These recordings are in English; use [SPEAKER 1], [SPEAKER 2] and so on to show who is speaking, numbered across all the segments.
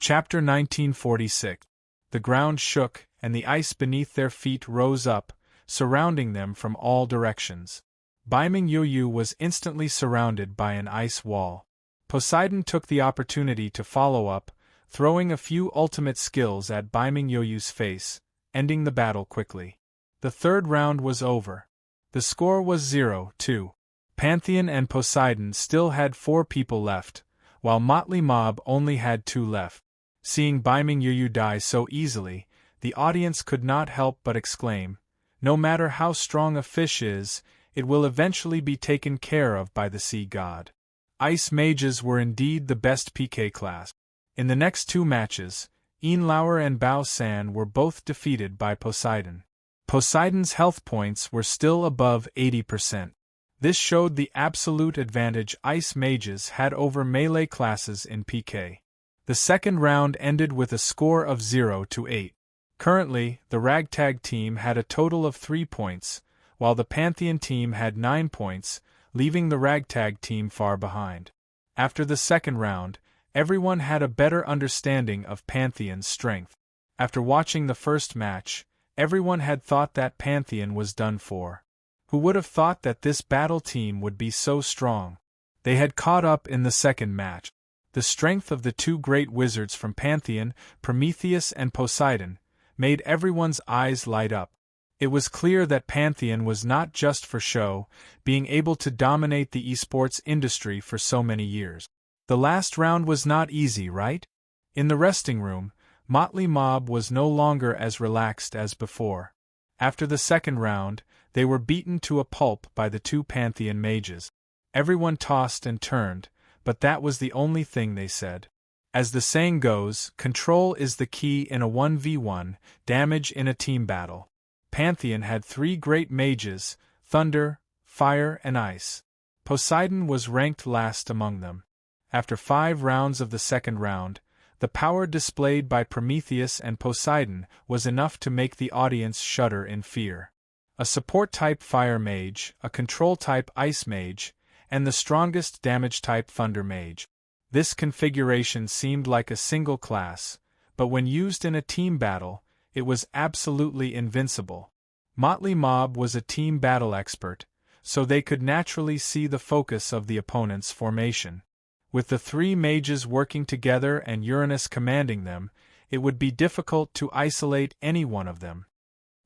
[SPEAKER 1] Chapter 1946. The ground shook, and the ice beneath their feet rose up, surrounding them from all directions. Baiming Yuyu was instantly surrounded by an ice wall. Poseidon took the opportunity to follow up, throwing a few ultimate skills at Baiming Yuyu's face, ending the battle quickly. The third round was over. The score was 0-2. Pantheon and Poseidon still had 4 people left, while Motley Mob only had 2 left. Seeing Baiming Yuyu die so easily, the audience could not help but exclaim, "No matter how strong a fish is, it will eventually be taken care of by the sea god." Ice mages were indeed the best PK class. In the next 2 matches, Einlauer and Bao San were both defeated by Poseidon. Poseidon's health points were still above 80%. This showed the absolute advantage ice mages had over melee classes in PK. The second round ended with a score of 0-8. Currently, the Ragtag team had a total of 3 points, while the Pantheon team had 9 points, leaving the Ragtag team far behind. After the second round, everyone had a better understanding of Pantheon's strength. After watching the first match, everyone had thought that Pantheon was done for. Who would have thought that this battle team would be so strong? They had caught up in the second match. The strength of the 2 great wizards from Pantheon, Prometheus and Poseidon, made everyone's eyes light up. It was clear that Pantheon was not just for show, being able to dominate the esports industry for so many years. The last round was not easy, right? In the resting room, Motley Mob was no longer as relaxed as before. After the second round, they were beaten to a pulp by the 2 Pantheon mages. Everyone tossed and turned, but that was the only thing they said. As the saying goes, control is the key in a 1v1, damage in a team battle. Pantheon had 3 great mages, thunder, fire and ice. Poseidon was ranked last among them. After 5 rounds of the second round, the power displayed by Prometheus and Poseidon was enough to make the audience shudder in fear. A support-type fire mage, a control-type ice mage, and the strongest damage-type thunder mage. This configuration seemed like a single class, but when used in a team battle, it was absolutely invincible. Motley Mob was a team battle expert, so they could naturally see the focus of the opponent's formation. With the 3 mages working together and Uranus commanding them, it would be difficult to isolate any one of them.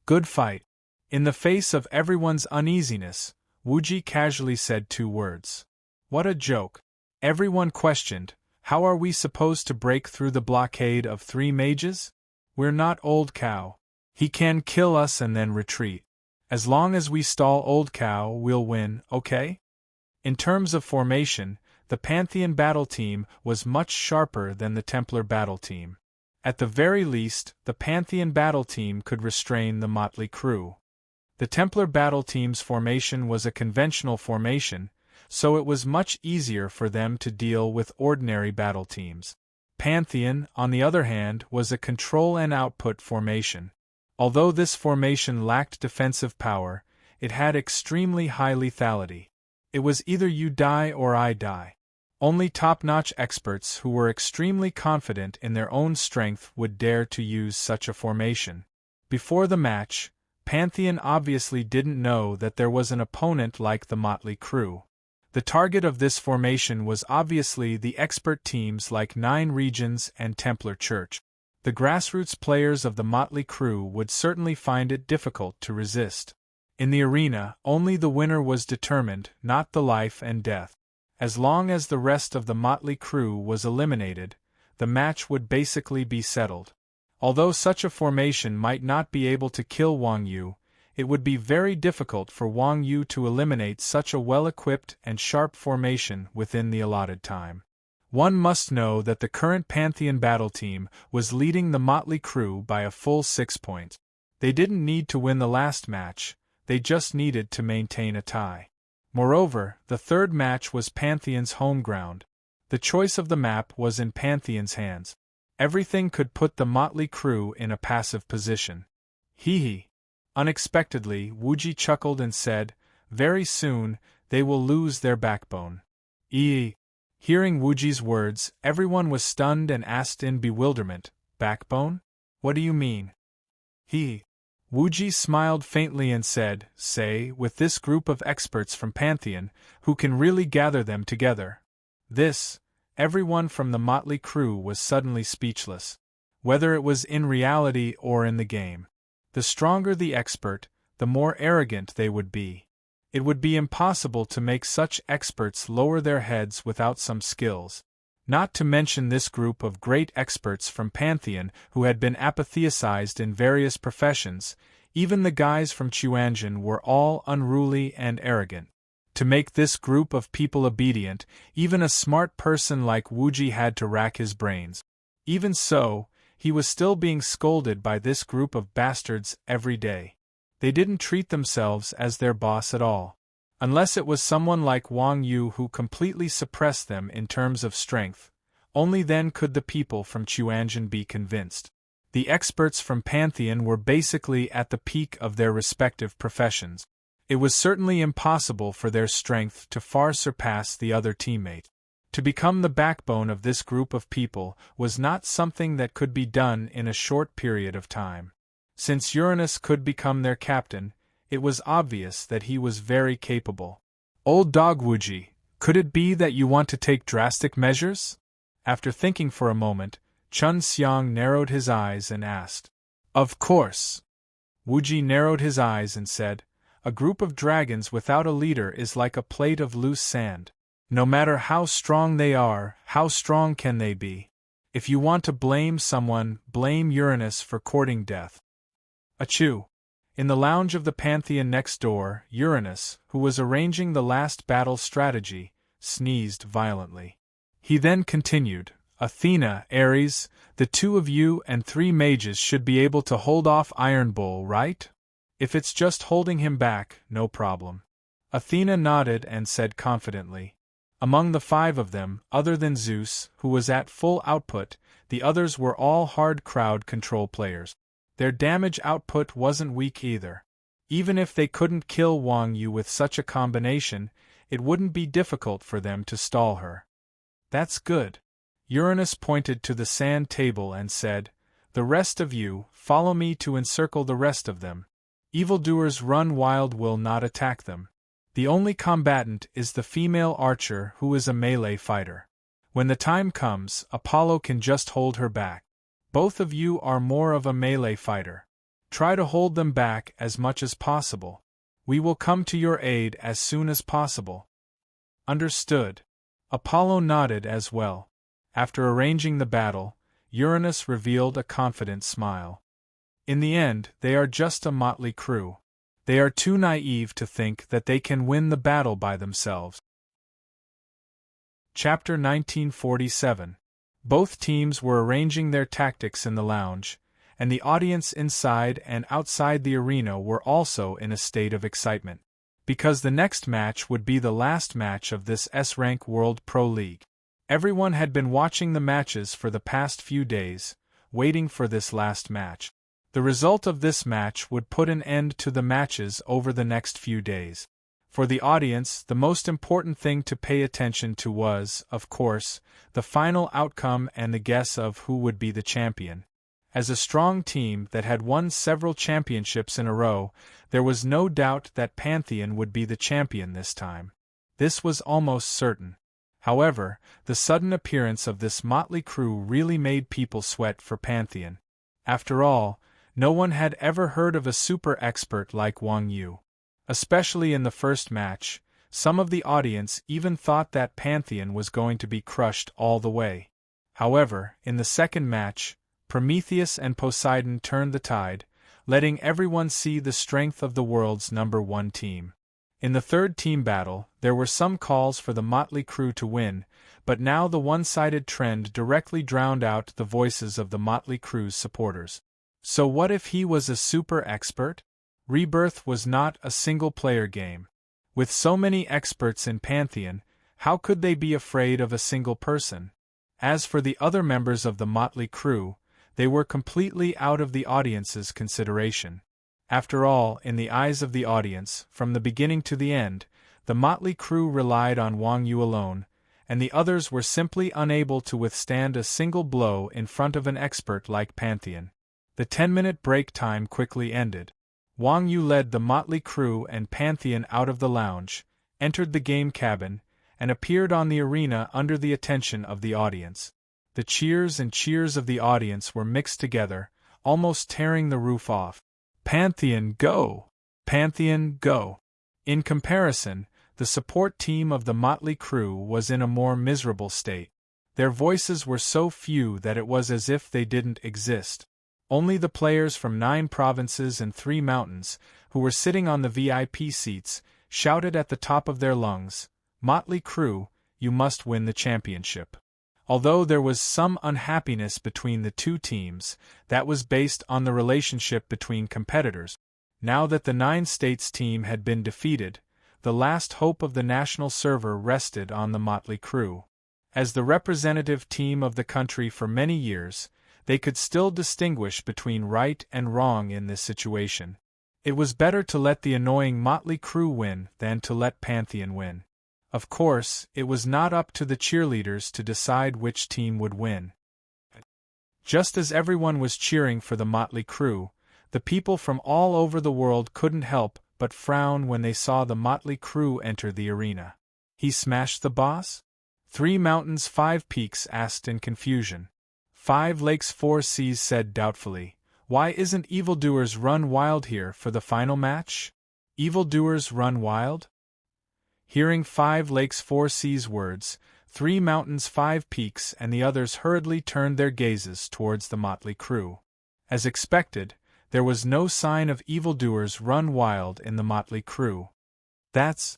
[SPEAKER 1] Good fight. In the face of everyone's uneasiness, Wuji casually said 2 words. What a joke. Everyone questioned, how are we supposed to break through the blockade of 3 mages? We're not Old Cow. He can kill us and then retreat. As long as we stall Old Cow, we'll win, okay? In terms of formation, the Pantheon battle team was much sharper than the Templar battle team. At the very least, the Pantheon battle team could restrain the motley crew. The Templar battle team's formation was a conventional formation, so it was much easier for them to deal with ordinary battle teams. Pantheon, on the other hand, was a control and output formation. Although this formation lacked defensive power, it had extremely high lethality. It was either you die or I die. Only top-notch experts who were extremely confident in their own strength would dare to use such a formation. Before the match, Pantheon obviously didn't know that there was an opponent like the motley crew. The target of this formation was obviously the expert teams like 9 Regions and Templar Church. The grassroots players of the motley crew would certainly find it difficult to resist. In the arena, only the winner was determined, not the life and death. As long as the rest of the motley crew was eliminated, the match would basically be settled. Although such a formation might not be able to kill Wang Yu, it would be very difficult for Wang Yu to eliminate such a well-equipped and sharp formation within the allotted time. One must know that the current Pantheon battle team was leading the motley crew by a full 6 points. They didn't need to win the last match, they just needed to maintain a tie. Moreover, the third match was Pantheon's home ground. The choice of the map was in Pantheon's hands. Everything could put the motley crew in a passive position. Hee hee. Unexpectedly, Wuji chuckled and said, "Very soon, they will lose their backbone." Hearing Wuji's words, everyone was stunned and asked in bewilderment, "Backbone? What do you mean?" Wuji smiled faintly and said, "Say, with this group of experts from Pantheon, who can really gather them together." Everyone from the motley crew was suddenly speechless. Whether it was in reality or in the game. The stronger the expert, the more arrogant they would be. It would be impossible to make such experts lower their heads without some skills. Not to mention this group of great experts from Pantheon who had been apotheosized in various professions, even the guys from Chuanjin were all unruly and arrogant. To make this group of people obedient, even a smart person like Wuji had to rack his brains. Even so, he was still being scolded by this group of bastards every day. They didn't treat themselves as their boss at all. Unless it was someone like Wang Yu who completely suppressed them in terms of strength, only then could the people from Chuanjin be convinced. The experts from Pantheon were basically at the peak of their respective professions. It was certainly impossible for their strength to far surpass the other teammate. To become the backbone of this group of people was not something that could be done in a short period of time. Since Uranus could become their captain, it was obvious that he was very capable. "Old dog Wuji, could it be that you want to take drastic measures?" After thinking for a moment, Chun Xiang narrowed his eyes and asked. "Of course." Wuji narrowed his eyes and said, "A group of dragons without a leader is like a plate of loose sand. No matter how strong they are, how strong can they be? If you want to blame someone, blame Uranus for courting death." Achoo! In the lounge of the Pantheon next door, Uranus, who was arranging the last battle strategy, sneezed violently. He then continued, "Athena, Ares, the two of you and 3 mages should be able to hold off Iron Bull, right? If it's just holding him back, no problem." Athena nodded and said confidently. Among the 5 of them, other than Zeus, who was at full output, the others were all hard crowd control players. Their damage output wasn't weak either. Even if they couldn't kill Wang Yu with such a combination, it wouldn't be difficult for them to stall her. "That's good." Uranus pointed to the sand table and said, "The rest of you, follow me to encircle the rest of them. Evildoers run wild will not attack them. The only combatant is the female archer who is a melee fighter. When the time comes, Apollo can just hold her back. Both of you are more of a melee fighter. Try to hold them back as much as possible. We will come to your aid as soon as possible." "Understood." Apollo nodded as well. After arranging the battle, Uranus revealed a confident smile. "In the end, they are just a motley crew. They are too naive to think that they can win the battle by themselves." Chapter 1947. Both teams were arranging their tactics in the lounge, and the audience inside and outside the arena were also in a state of excitement. Because the next match would be the last match of this S-Rank World Pro League. Everyone had been watching the matches for the past few days, waiting for this last match. The result of this match would put an end to the matches over the next few days. For the audience, the most important thing to pay attention to was, of course, the final outcome and the guess of who would be the champion. As a strong team that had won several championships in a row, there was no doubt that Pantheon would be the champion this time. This was almost certain. However, the sudden appearance of this motley crew really made people sweat for Pantheon. After all, no one had ever heard of a super expert like Wang Yu. Especially in the first match, some of the audience even thought that Pantheon was going to be crushed all the way. However, in the second match, Prometheus and Poseidon turned the tide, letting everyone see the strength of the world's #1 team. In the third team battle, there were some calls for the motley crew to win, but now the one-sided trend directly drowned out the voices of the motley crew's supporters. So what if he was a super expert? Rebirth was not a single-player game. With so many experts in Pantheon, how could they be afraid of a single person? As for the other members of the motley crew, they were completely out of the audience's consideration. After all, in the eyes of the audience, from the beginning to the end, the motley crew relied on Wang Yu alone, and the others were simply unable to withstand a single blow in front of an expert like Pantheon. The 10-minute break time quickly ended. Wang Yu led the motley crew and Pantheon out of the lounge, entered the game cabin, and appeared on the arena under the attention of the audience. The cheers and cheers of the audience were mixed together, almost tearing the roof off. Pantheon, go! Pantheon, go! In comparison, the support team of the motley crew was in a more miserable state. Their voices were so few that it was as if they didn't exist. Only the players from 9 provinces and 3 mountains, who were sitting on the VIP seats, shouted at the top of their lungs, "Motley crew, you must win the championship." Although there was some unhappiness between the two teams, that was based on the relationship between competitors. Now that the 9 states team had been defeated, the last hope of the national server rested on the motley crew. As the representative team of the country for many years, they could still distinguish between right and wrong in this situation. It was better to let the annoying motley crew win than to let Pantheon win. Of course, it was not up to the cheerleaders to decide which team would win. Just as everyone was cheering for the motley crew, the people from all over the world couldn't help but frown when they saw the motley crew enter the arena. He smashed the boss? 3 mountains 5 peaks asked in confusion. 5 lakes 4 seas said doubtfully, "Why isn't Evildoers Run Wild here for the final match? Evildoers Run Wild?" Hearing 5 lakes 4 seas words, 3 mountains 5 peaks and the others hurriedly turned their gazes towards the motley crew. As expected, there was no sign of Evildoers Run Wild in the motley crew. That's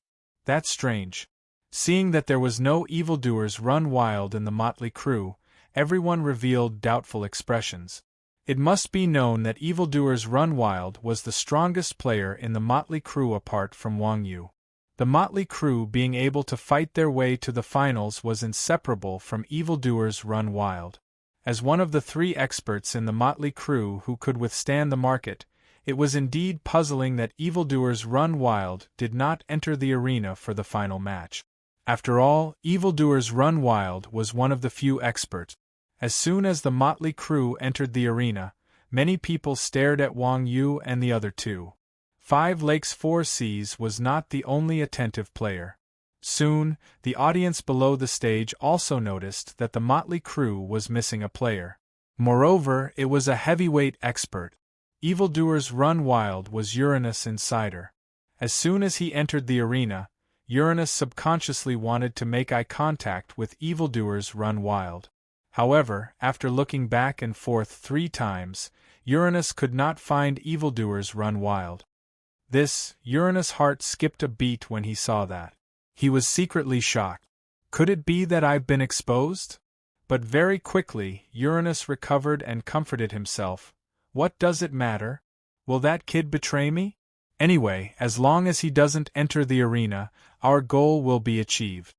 [SPEAKER 1] strange. Seeing that there was no Evildoers Run Wild in the motley crew, everyone revealed doubtful expressions. It must be known that Evildoers Run Wild was the strongest player in the motley crew apart from Wang Yu. The motley crew being able to fight their way to the finals was inseparable from Evildoers Run Wild. As one of the 3 experts in the motley crew who could withstand the market, it was indeed puzzling that Evildoers Run Wild did not enter the arena for the final match. After all, Evildoers Run Wild was one of the few experts. As soon as the motley crew entered the arena, many people stared at Wang Yu and the other 2. 5 lakes 4 seas was not the only attentive player. Soon, the audience below the stage also noticed that the motley crew was missing a player. Moreover, it was a heavyweight expert. Evildoers Run Wild was Uranus Insider. As soon as he entered the arena, Uranus subconsciously wanted to make eye contact with Evildoers Run Wild. However, after looking back and forth 3 times, Uranus could not find Evildoers Run Wild. Uranus' heart skipped a beat when he saw that. He was secretly shocked. Could it be that I've been exposed? But very quickly, Uranus recovered and comforted himself. What does it matter? Will that kid betray me? Anyway, as long as he doesn't enter the arena, our goal will be achieved.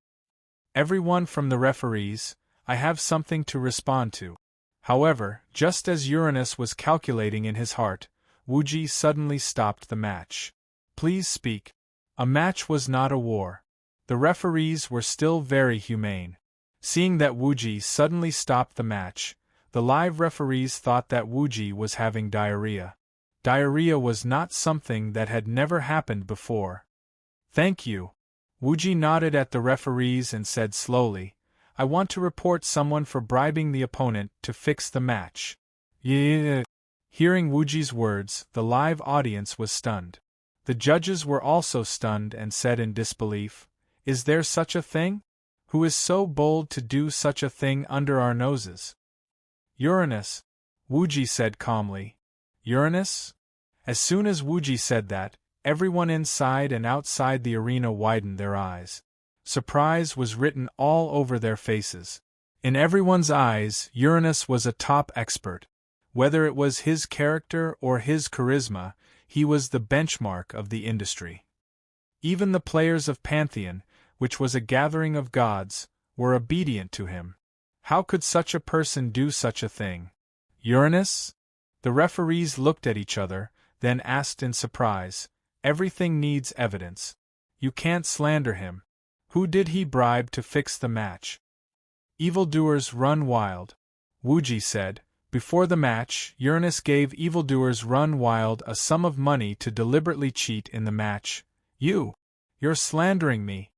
[SPEAKER 1] Everyone from the referees, I have something to respond to. However, just as Uranus was calculating in his heart, Wuji suddenly stopped the match. Please speak. A match was not a war. The referees were still very humane. Seeing that Wuji suddenly stopped the match, the live referees thought that Wuji was having diarrhea. Diarrhea was not something that had never happened before. Thank you. Wuji nodded at the referees and said slowly, I want to report someone for bribing the opponent to fix the match. Yeah. Hearing Wuji's words, the live audience was stunned. The judges were also stunned and said in disbelief, Is there such a thing? Who is so bold to do such a thing under our noses? Uranus, Wuji said calmly. Uranus? As soon as Wuji said that, everyone inside and outside the arena widened their eyes. Surprise was written all over their faces. In everyone's eyes, Uranus was a top expert. Whether it was his character or his charisma, he was the benchmark of the industry. Even the players of Pantheon, which was a gathering of gods, were obedient to him. How could such a person do such a thing? Uranus? The referees looked at each other, then asked in surprise, Everything needs evidence. You can't slander him. Who did he bribe to fix the match? Evildoers Run Wild. Wuji said. Before the match, Uranus gave Evildoers Run Wild a sum of money to deliberately cheat in the match. You're slandering me.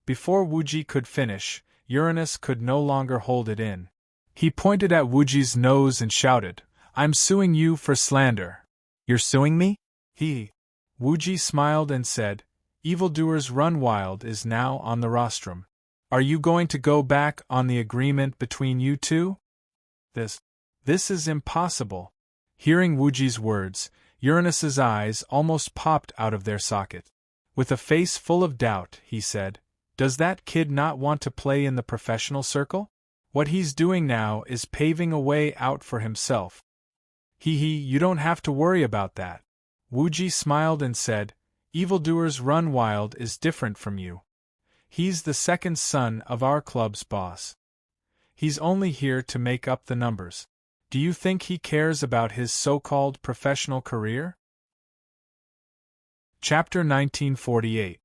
[SPEAKER 1] Before Wuji could finish, Uranus could no longer hold it in. He pointed at Wuji's nose and shouted, I'm suing you for slander. You're suing me? Wuji smiled and said, Evildoers Run Wild is now on the rostrum. Are you going to go back on the agreement between you two? This is impossible. Hearing Wuji's words, Uranus's eyes almost popped out of their socket. With a face full of doubt, he said, Does that kid not want to play in the professional circle? What he's doing now is paving a way out for himself. You don't have to worry about that. Wuji smiled and said, Evildoers Run Wild is different from you. He's the second son of our club's boss. He's only here to make up the numbers. Do you think he cares about his so-called professional career? Chapter 1948.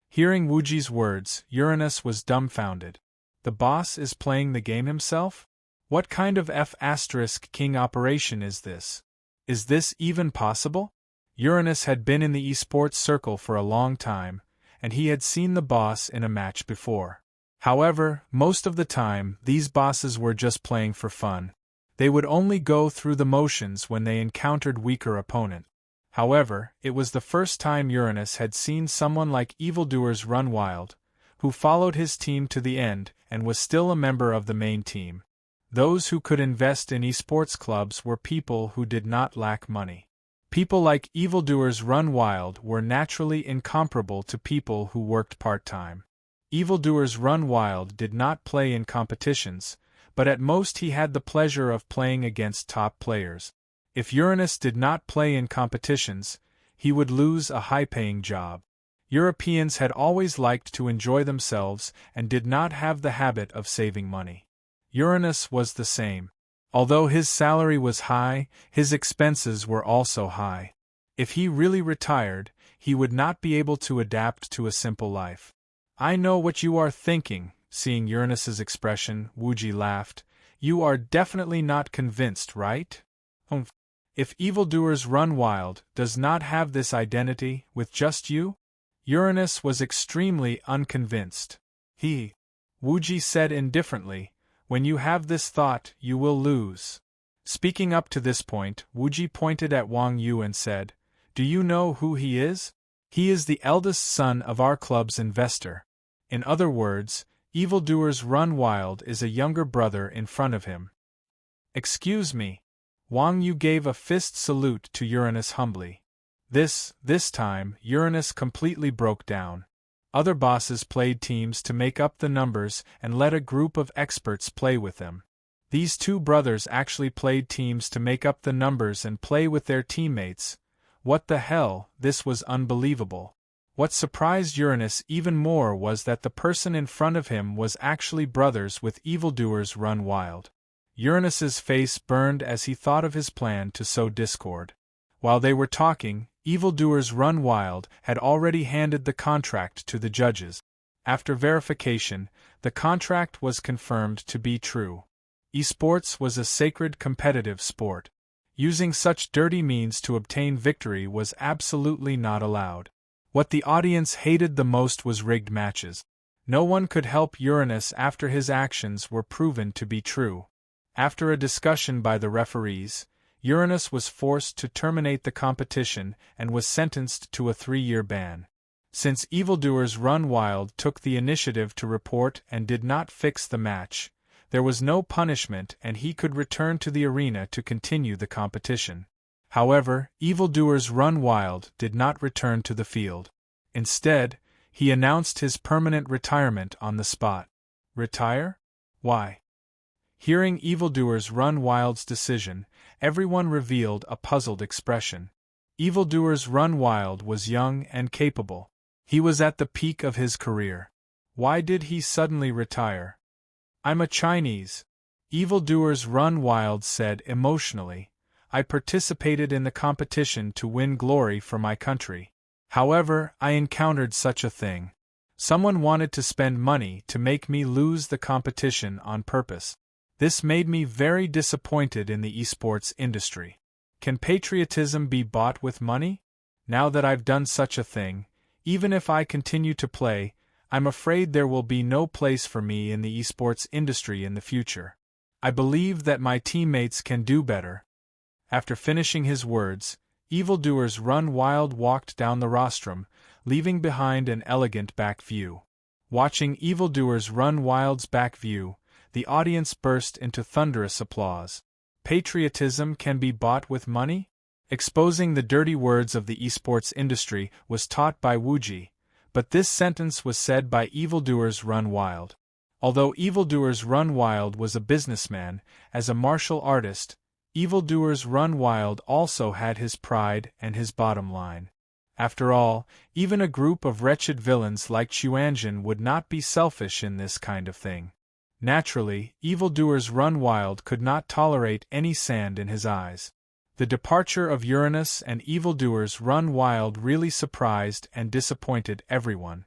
[SPEAKER 1] Hearing Wuji's words, Uranus was dumbfounded. The boss is playing the game himself? What kind of F***king operation is this? Is this even possible? Uranus had been in the esports circle for a long time, and he had seen the boss in a match before. However, most of the time, these bosses were just playing for fun. They would only go through the motions when they encountered weaker opponent. However, it was the first time Uranus had seen someone like Evildoers Run Wild, who followed his team to the end and was still a member of the main team. Those who could invest in esports clubs were people who did not lack money. People like Evildoers Run Wild were naturally incomparable to people who worked part-time. Evildoers Run Wild did not play in competitions, but at most he had the pleasure of playing against top players. If Uranus did not play in competitions, he would lose a high-paying job. Europeans had always liked to enjoy themselves and did not have the habit of saving money. Uranus was the same. Although his salary was high, his expenses were also high. If he really retired, he would not be able to adapt to a simple life. I know what you are thinking. Seeing Uranus's expression, Wuji laughed. You are definitely not convinced, right? If Evildoers Run Wild does not have this identity with just you? Uranus was extremely unconvinced. Wuji said indifferently, when you have this thought, you will lose. Speaking up to this point, Wuji pointed at Wang Yu and said, Do you know who he is? He is the eldest son of our club's investor. In other words, Evildoers Run Wild is a younger brother in front of him. Excuse me. Wang Yu gave a fist salute to Uranus humbly. This time, Uranus completely broke down. Other bosses played teams to make up the numbers and let a group of experts play with them. These two brothers actually played teams to make up the numbers and play with their teammates. What the hell, this was unbelievable. What surprised Uranus even more was that the person in front of him was actually brothers with Evildoers Run Wild. Uranus's face burned as he thought of his plan to sow discord. While they were talking, Evildoers Run Wild had already handed the contract to the judges. After verification, the contract was confirmed to be true. Esports was a sacred competitive sport. Using such dirty means to obtain victory was absolutely not allowed. What the audience hated the most was rigged matches. No one could help Uranus after his actions were proven to be true. After a discussion by the referees, Uranus was forced to terminate the competition and was sentenced to a 3-year ban. Since Evildoers Run Wild took the initiative to report and did not fix the match, there was no punishment and he could return to the arena to continue the competition. However, Evildoers Run Wild did not return to the field. Instead, he announced his permanent retirement on the spot. Retire? Why? Hearing Evildoers Run Wild's decision, everyone revealed a puzzled expression. Evildoers Run Wild was young and capable. He was at the peak of his career. Why did he suddenly retire? I'm a Chinese. Evildoers Run Wild said emotionally. I participated in the competition to win glory for my country. However, I encountered such a thing. Someone wanted to spend money to make me lose the competition on purpose. This made me very disappointed in the esports industry. Can patriotism be bought with money? Now that I've done such a thing, even if I continue to play, I'm afraid there will be no place for me in the esports industry in the future. I believe that my teammates can do better. After finishing his words, Evildoers Run Wild walked down the rostrum, leaving behind an elegant back view. Watching Evildoers Run Wild's back view, the audience burst into thunderous applause. Patriotism can be bought with money? Exposing the dirty words of the esports industry was taught by Wuji, but this sentence was said by Evildoers Run Wild. Although Evildoers Run Wild was a businessman, as a martial artist, Evildoers Run Wild also had his pride and his bottom line. After all, even a group of wretched villains like Chuanjin would not be selfish in this kind of thing. Naturally, Evildoers Run Wild could not tolerate any sand in his eyes. The departure of Uranus and Evildoers Run Wild really surprised and disappointed everyone.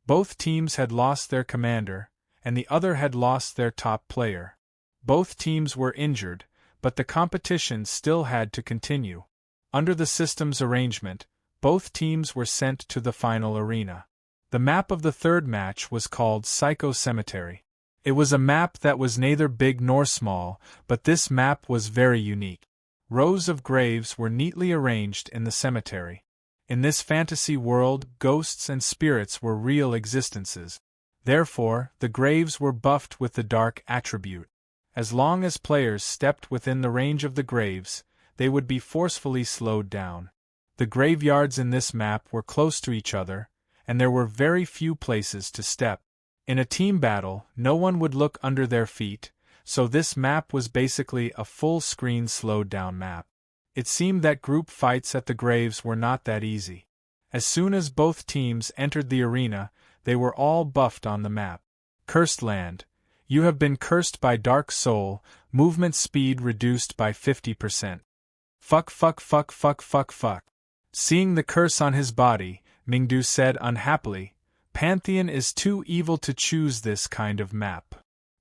[SPEAKER 1] Both teams had lost their commander, and the other had lost their top player. Both teams were injured, but the competition still had to continue. Under the system's arrangement, both teams were sent to the final arena. The map of the third match was called Psycho Cemetery. It was a map that was neither big nor small, but this map was very unique. Rows of graves were neatly arranged in the cemetery. In this fantasy world, ghosts and spirits were real existences. Therefore, the graves were buffed with the dark attribute. As long as players stepped within the range of the graves, they would be forcefully slowed down. The graveyards in this map were close to each other, and there were very few places to step. In a team battle, no one would look under their feet, so this map was basically a full-screen slowed-down map. It seemed that group fights at the graves were not that easy. As soon as both teams entered the arena, they were all buffed on the map. Cursed Land. You have been cursed by Dark Soul, movement speed reduced by 50%. Fuck fuck fuck fuck fuck fuck. Seeing the curse on his body, Mingdu said unhappily, Pantheon is too evil to choose this kind of map.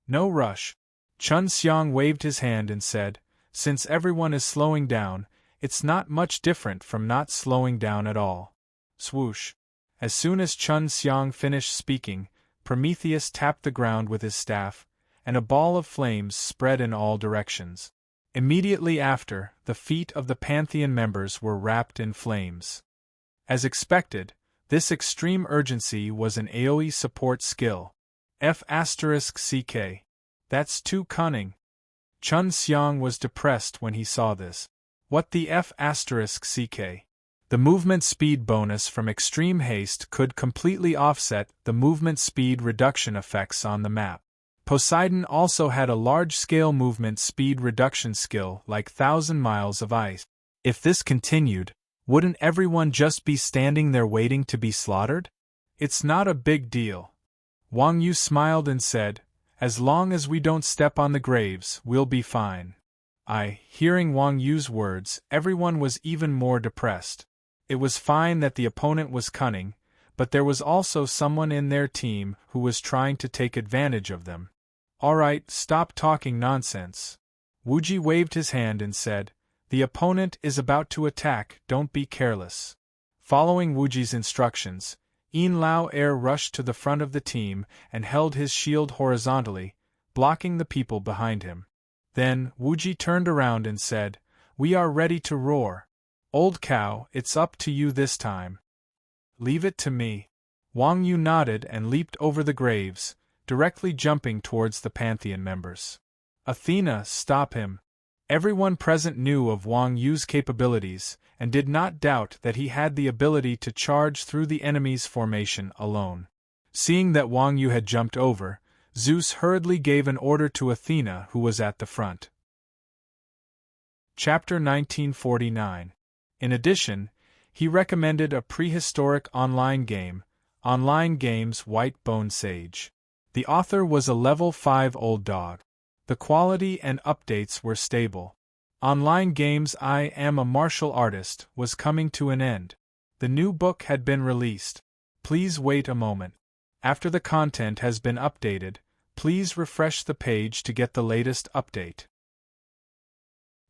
[SPEAKER 1] No rush. Chun Xiang waved his hand and said, since everyone is slowing down, it's not much different from not slowing down at all. Swoosh. As soon as Chun Xiang finished speaking, Prometheus tapped the ground with his staff, and a ball of flames spread in all directions. Immediately after, the feet of the Pantheon members were wrapped in flames. As expected, this extreme urgency was an AoE support skill. F***CK. That's too cunning. Chun Xiang was depressed when he saw this. What the F***CK? The movement speed bonus from extreme haste could completely offset the movement speed reduction effects on the map. Poseidon also had a large-scale movement speed reduction skill like 1,000 miles of ice. If this continued, wouldn't everyone just be standing there waiting to be slaughtered? It's not a big deal. Wang Yu smiled and said, as long as we don't step on the graves, we'll be fine. Hearing Wang Yu's words, everyone was even more depressed. It was fine that the opponent was cunning, but there was also someone in their team who was trying to take advantage of them. Alright, stop talking nonsense. Wuji waved his hand and said, the opponent is about to attack, don't be careless. Following Wuji's instructions, Yin Lao Air rushed to the front of the team and held his shield horizontally, blocking the people behind him. Then, Wuji turned around and said, we are ready to roar. Old cow, it's up to you this time. Leave it to me. Wang Yu nodded and leaped over the graves, directly jumping towards the Pantheon members. Athena, stop him. Everyone present knew of Wang Yu's capabilities, and did not doubt that he had the ability to charge through the enemy's formation alone. Seeing that Wang Yu had jumped over, Zeus hurriedly gave an order to Athena, who was at the front. Chapter 1949. In addition, he recommended a prehistoric online game, Online Games White Bone Sage. The author was a level 5 old dog. The quality and updates were stable. Online Games I Am a Martial Artist was coming to an end. The new book had been released. Please wait a moment. After the content has been updated, please refresh the page to get the latest update.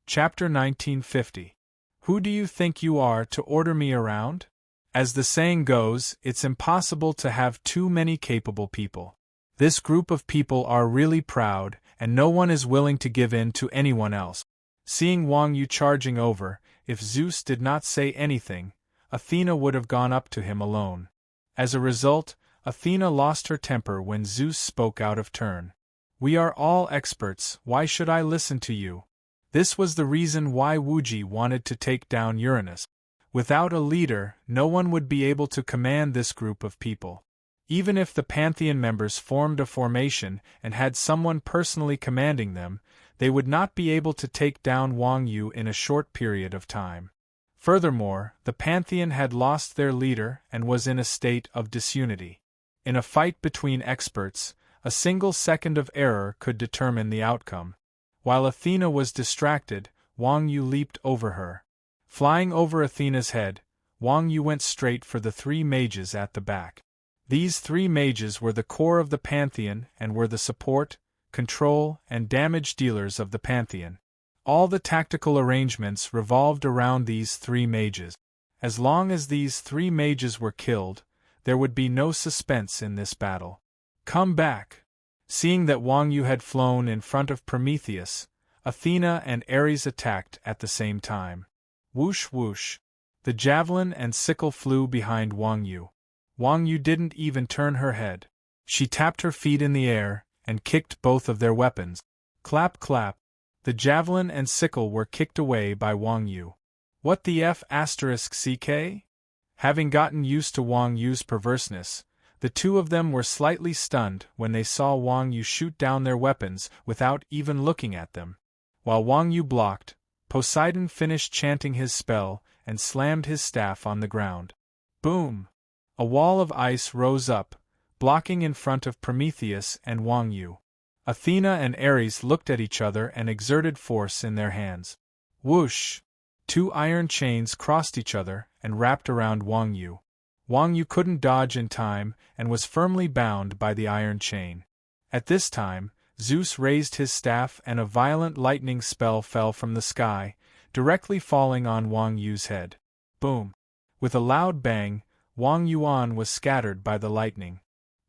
[SPEAKER 1] Chapter 1950. Who do you think you are to order me around? As the saying goes, it's impossible to have too many capable people. This group of people are really proud, and no one is willing to give in to anyone else. Seeing Wang Yu charging over, if Zeus did not say anything, Athena would have gone up to him alone. As a result, Athena lost her temper when Zeus spoke out of turn. We are all experts, why should I listen to you? This was the reason why Wuji wanted to take down Uranus. Without a leader, no one would be able to command this group of people. Even if the Pantheon members formed a formation and had someone personally commanding them, they would not be able to take down Wang Yu in a short period of time. Furthermore, the Pantheon had lost their leader and was in a state of disunity. In a fight between experts, a single second of error could determine the outcome. While Athena was distracted, Wang Yu leaped over her. Flying over Athena's head, Wang Yu went straight for the three mages at the back. These three mages were the core of the Pantheon and were the support, control, and damage dealers of the Pantheon. All the tactical arrangements revolved around these three mages. As long as these three mages were killed, there would be no suspense in this battle. Come back! Seeing that Wang Yu had flown in front of Prometheus, Athena and Ares attacked at the same time. Whoosh whoosh! The javelin and sickle flew behind Wang Yu. Wang Yu didn't even turn her head. She tapped her feet in the air and kicked both of their weapons. Clap clap! The javelin and sickle were kicked away by Wang Yu. What the F***ck? Having gotten used to Wang Yu's perverseness, the two of them were slightly stunned when they saw Wang Yu shoot down their weapons without even looking at them. While Wang Yu blocked, Poseidon finished chanting his spell and slammed his staff on the ground. Boom! A wall of ice rose up, blocking in front of Prometheus and Wang Yu. Athena and Ares looked at each other and exerted force in their hands. Whoosh! Two iron chains crossed each other and wrapped around Wang Yu. Wang Yu couldn't dodge in time and was firmly bound by the iron chain. At this time, Zeus raised his staff and a violent lightning spell fell from the sky, directly falling on Wang Yu's head. Boom! With a loud bang, Wang Yuan was scattered by the lightning.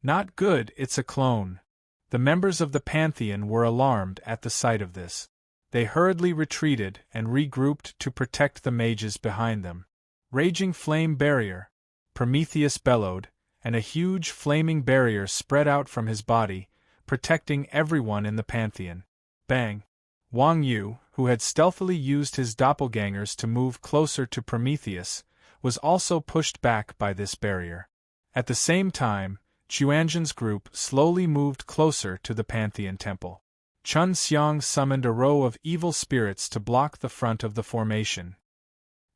[SPEAKER 1] Not good, it's a clone. The members of the Pantheon were alarmed at the sight of this. They hurriedly retreated and regrouped to protect the mages behind them. Raging flame barrier! Prometheus bellowed, and a huge flaming barrier spread out from his body, protecting everyone in the Pantheon. Bang! Wang Yu, who had stealthily used his doppelgangers to move closer to Prometheus, was also pushed back by this barrier. At the same time, Chuanzhen's group slowly moved closer to the Pantheon temple. Chun Xiang summoned a row of evil spirits to block the front of the formation.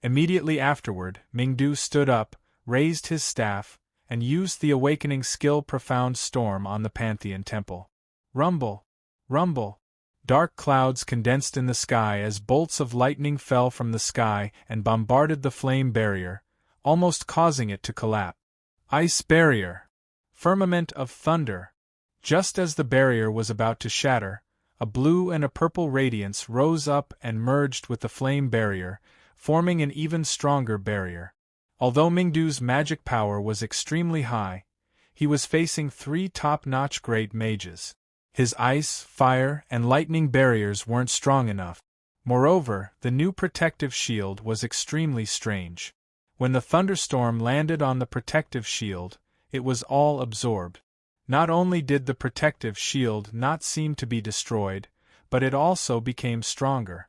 [SPEAKER 1] Immediately afterward, Mingdu stood up, raised his staff, and used the awakening skill Profound Storm on the Pantheon temple. Rumble! Rumble! Dark clouds condensed in the sky as bolts of lightning fell from the sky and bombarded the flame barrier, almost causing it to collapse. Ice barrier! Firmament of thunder! Just as the barrier was about to shatter, a blue and a purple radiance rose up and merged with the flame barrier, forming an even stronger barrier. Although Mingdu's magic power was extremely high, he was facing three top-notch great mages. His ice, fire, and lightning barriers weren't strong enough. Moreover, the new protective shield was extremely strange. When the thunderstorm landed on the protective shield, it was all absorbed. Not only did the protective shield not seem to be destroyed, but it also became stronger.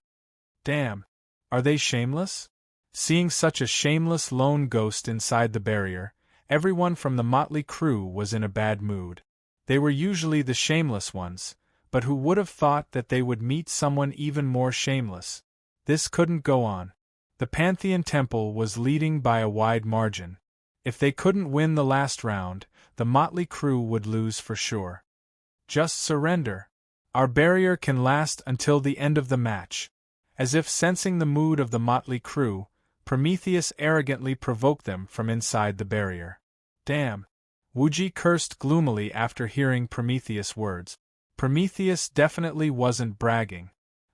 [SPEAKER 1] Damn! Are they shameless? Seeing such a shameless lone ghost inside the barrier, everyone from the motley crew was in a bad mood. They were usually the shameless ones, but who would have thought that they would meet someone even more shameless? This couldn't go on. The Pantheon Temple was leading by a wide margin. If they couldn't win the last round, the motley crew would lose for sure. Just surrender. Our barrier can last until the end of the match. As if sensing the mood of the motley crew, Prometheus arrogantly provoked them from inside the barrier. Damn! Wuji cursed gloomily after hearing Prometheus' words. Prometheus definitely wasn't bragging.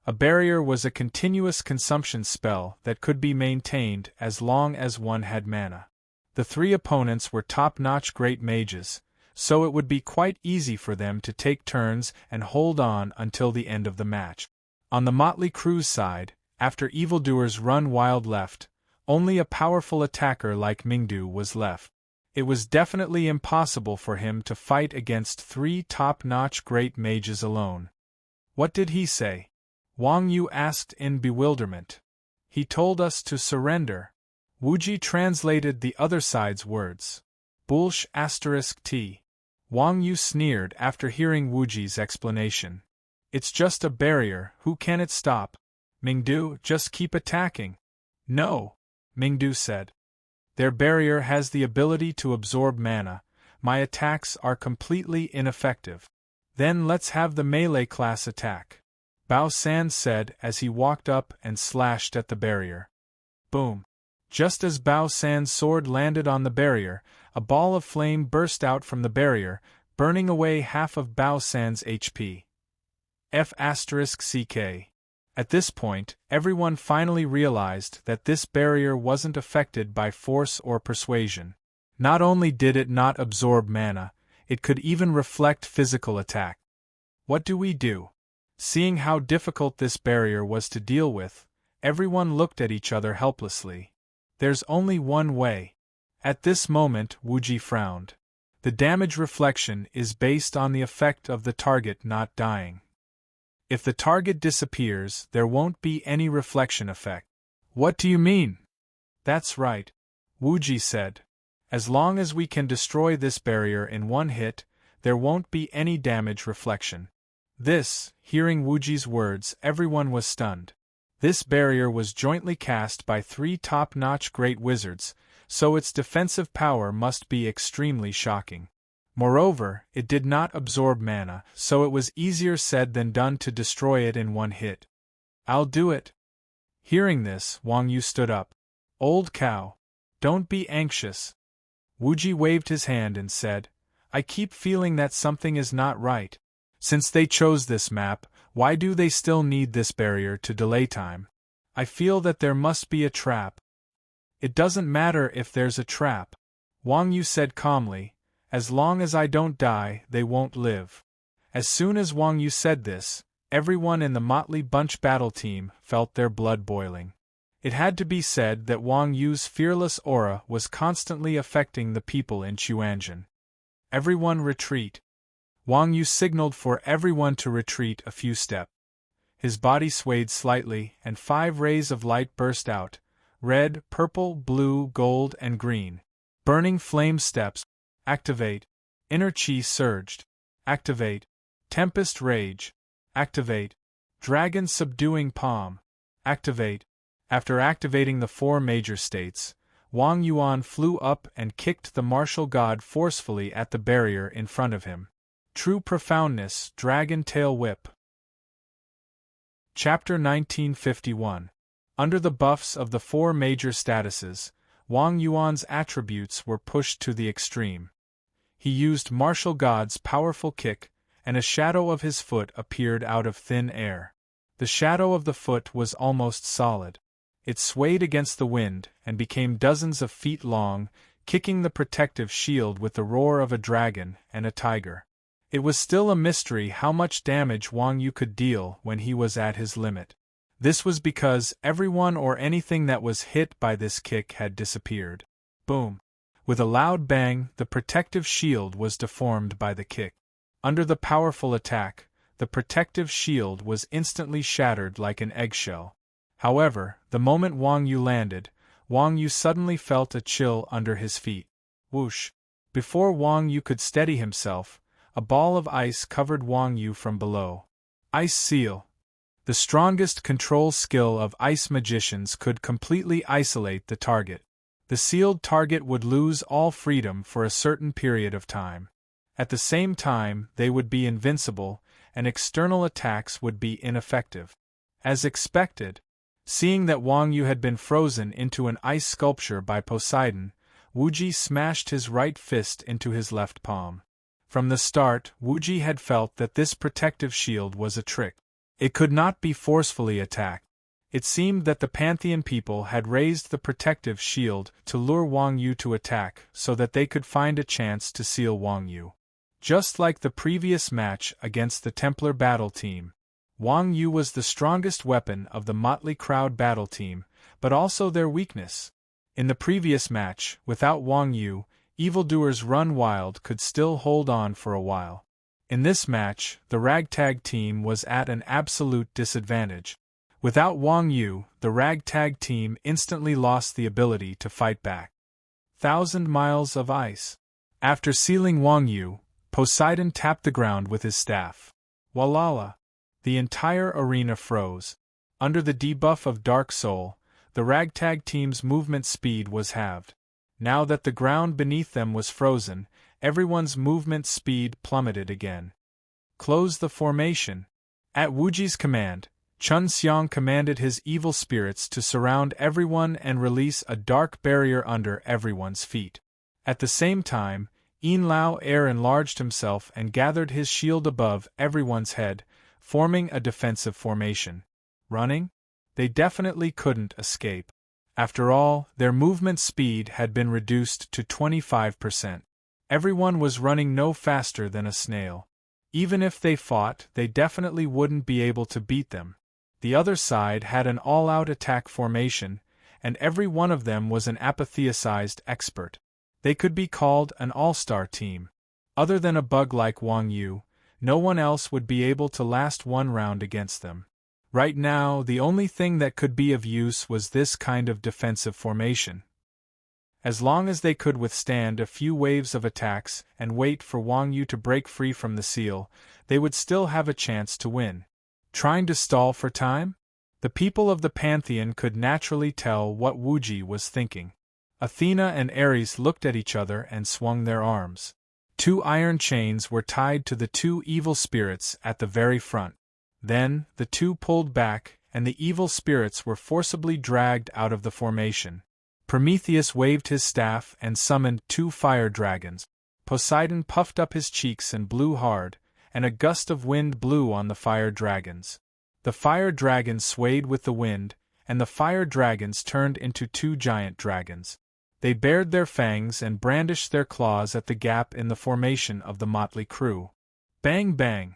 [SPEAKER 1] A barrier was a continuous consumption spell that could be maintained as long as one had mana. The three opponents were top-notch great mages, so it would be quite easy for them to take turns and hold on until the end of the match. On the Motley Crew's side, after evildoers run wild left, only a powerful attacker like Mingdu was left. It was definitely impossible for him to fight against three top-notch great mages alone. What did he say? Wang Yu asked in bewilderment. He told us to surrender. Wuji translated the other side's words. Bullsh *t. Wang Yu sneered after hearing Wuji's explanation. It's just a barrier, who can it stop? Mingdu, just keep attacking. No, Mingdu said. Their barrier has the ability to absorb mana. My attacks are completely ineffective. Then let's have the melee class attack, Bao San said as he walked up and slashed at the barrier. Boom! Just as Bao San's sword landed on the barrier, a ball of flame burst out from the barrier, burning away half of Bao San's HP. F***ck. At this point, everyone finally realized that this barrier wasn't affected by force or persuasion. Not only did it not absorb mana, it could even reflect physical attack. What do we do? Seeing how difficult this barrier was to deal with, everyone looked at each other helplessly. There's only one way. At this moment, Wuji frowned. The damage reflection is based on the effect of the target not dying. If the target disappears, there won't be any reflection effect. What do you mean? That's right, Wuji said. As long as we can destroy this barrier in one hit, there won't be any damage reflection. Hearing Wuji's words, everyone was stunned. This barrier was jointly cast by three top-notch great wizards, so its defensive power must be extremely shocking. Moreover, it did not absorb mana, so it was easier said than done to destroy it in one hit. I'll do it. Hearing this, Wang Yu stood up. Old cow. Don't be anxious. Wuji waved his hand and said, I keep feeling that something is not right. Since they chose this map, why do they still need this barrier to delay time? I feel that there must be a trap. It doesn't matter if there's a trap, Wang Yu said calmly. As long as I don't die, they won't live. As soon as Wang Yu said this, everyone in the Motley Bunch battle team felt their blood boiling. It had to be said that Wang Yu's fearless aura was constantly affecting the people in Chuanjin. Everyone retreat. Wang Yu signaled for everyone to retreat a few steps. His body swayed slightly, and 5 rays of light burst out: red, purple, blue, gold, and green. Burning flame steps. Activate. Inner Chi surged. Activate. Tempest Rage. Activate. Dragon Subduing Palm. Activate. After activating the 4 major states, Wang Yuan flew up and kicked the martial god forcefully at the barrier in front of him. True Profoundness, Dragon Tail Whip. Chapter 1951. Under the buffs of the 4 major statuses, Wang Yuan's attributes were pushed to the extreme. He used Martial God's powerful kick, and a shadow of his foot appeared out of thin air. The shadow of the foot was almost solid. It swayed against the wind and became dozens of feet long, kicking the protective shield with the roar of a dragon and a tiger. It was still a mystery how much damage Wang Yu could deal when he was at his limit. This was because everyone or anything that was hit by this kick had disappeared. Boom! With a loud bang, the protective shield was deformed by the kick. Under the powerful attack, the protective shield was instantly shattered like an eggshell. However, the moment Wang Yu landed, Wang Yu suddenly felt a chill under his feet. Whoosh! Before Wang Yu could steady himself, a ball of ice covered Wang Yu from below. Ice Seal. The strongest control skill of ice magicians could completely isolate the target. The sealed target would lose all freedom for a certain period of time. At the same time, they would be invincible, and external attacks would be ineffective. As expected, seeing that Wang Yu had been frozen into an ice sculpture by Poseidon, Wuji smashed his right fist into his left palm. From the start, Wuji had felt that this protective shield was a trick. It could not be forcefully attacked. It seemed that the Pantheon people had raised the protective shield to lure Wang Yu to attack so that they could find a chance to seal Wang Yu. Just like the previous match against the Templar battle team, Wang Yu was the strongest weapon of the motley crowd battle team, but also their weakness. In the previous match, without Wang Yu, evildoers Run Wild could still hold on for a while. In this match, the ragtag team was at an absolute disadvantage. Without Wang Yu, the ragtag team instantly lost the ability to fight back. 1,000 miles of ice. After sealing Wang Yu, Poseidon tapped the ground with his staff. Walala! The entire arena froze. Under the debuff of Dark Soul, the ragtag team's movement speed was halved. Now that the ground beneath them was frozen, everyone's movement speed plummeted again. Close the formation. At Wuji's command, Chun Xiang commanded his evil spirits to surround everyone and release a dark barrier under everyone's feet. At the same time, Yin Lao Air enlarged himself and gathered his shield above everyone's head, forming a defensive formation. Running? They definitely couldn't escape. After all, their movement speed had been reduced to 25%. Everyone was running no faster than a snail. Even if they fought, they definitely wouldn't be able to beat them. The other side had an all-out attack formation, and every one of them was an apotheosized expert. They could be called an all-star team. Other than a bug like Wang Yu, no one else would be able to last one round against them. Right now, the only thing that could be of use was this kind of defensive formation. As long as they could withstand a few waves of attacks and wait for Wang Yu to break free from the seal, they would still have a chance to win. Trying to stall for time? The people of the Pantheon could naturally tell what Wuji was thinking. Athena and Ares looked at each other and swung their arms. 2 iron chains were tied to the 2 evil spirits at the very front. Then, the 2 pulled back, and the evil spirits were forcibly dragged out of the formation. Prometheus waved his staff and summoned 2 fire dragons. Poseidon puffed up his cheeks and blew hard, and a gust of wind blew on the fire dragons. The fire dragons swayed with the wind, and the fire dragons turned into 2 giant dragons. They bared their fangs and brandished their claws at the gap in the formation of the motley crew. Bang bang!